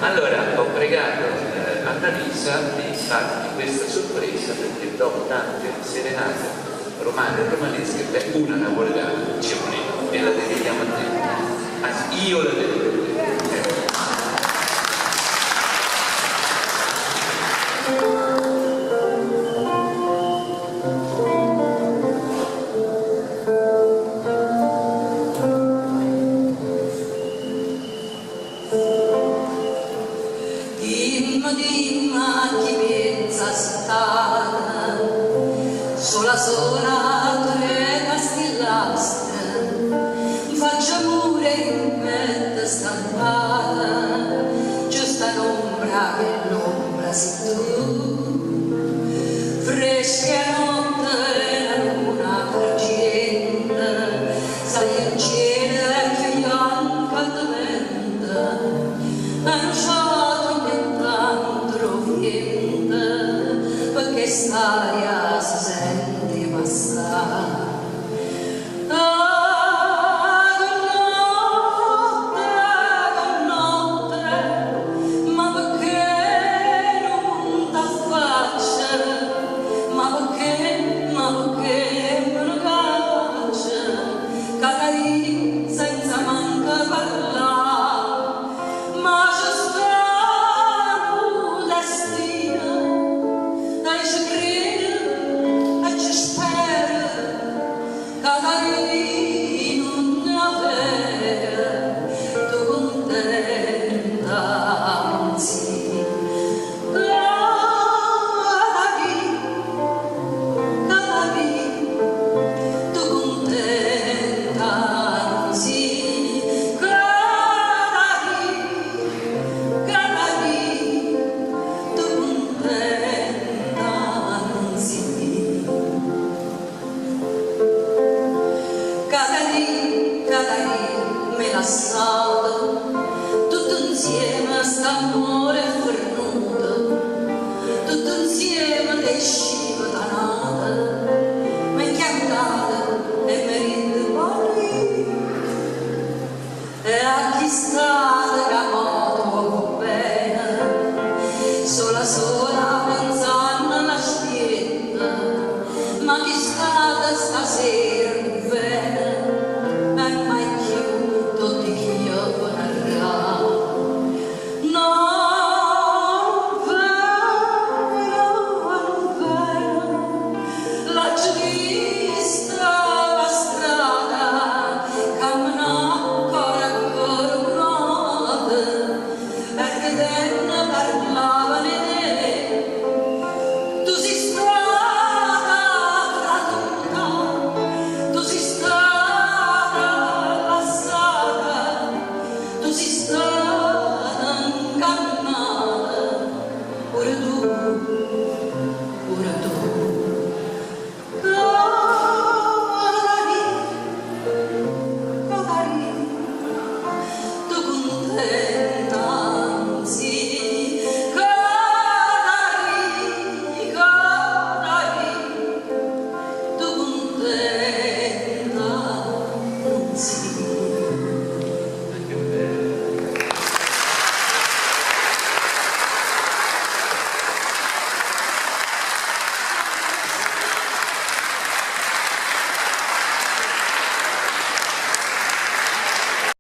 Allora ho pregato Annalisa di farmi questa sorpresa, perché dopo tante serenate romane e romanesche, una napoletana ci voleva e la dedichiamo a te. Anzi, io la dedico a te. Dimma chi pensa stata sola sola tre castillastre faccia pure in mezzo stampata giusta l'ombra che l'ombra si tu fresca notte la luna argenta sai in cielo che bianca tormenta perché st'aria si sente passare. Ma perché non t'affaccia? Ma perché me lo caccia? Catarina senza manca parlare, ma c'è stato destino. Ci crede e ci spera, Catarina non vera, tu contenta anzi. Catarina, tu contenta anzi. Catarina, tu contenta. Catarina, me l'ha stato tutto insieme st'amore fornuto, tutto insieme che scivola nata.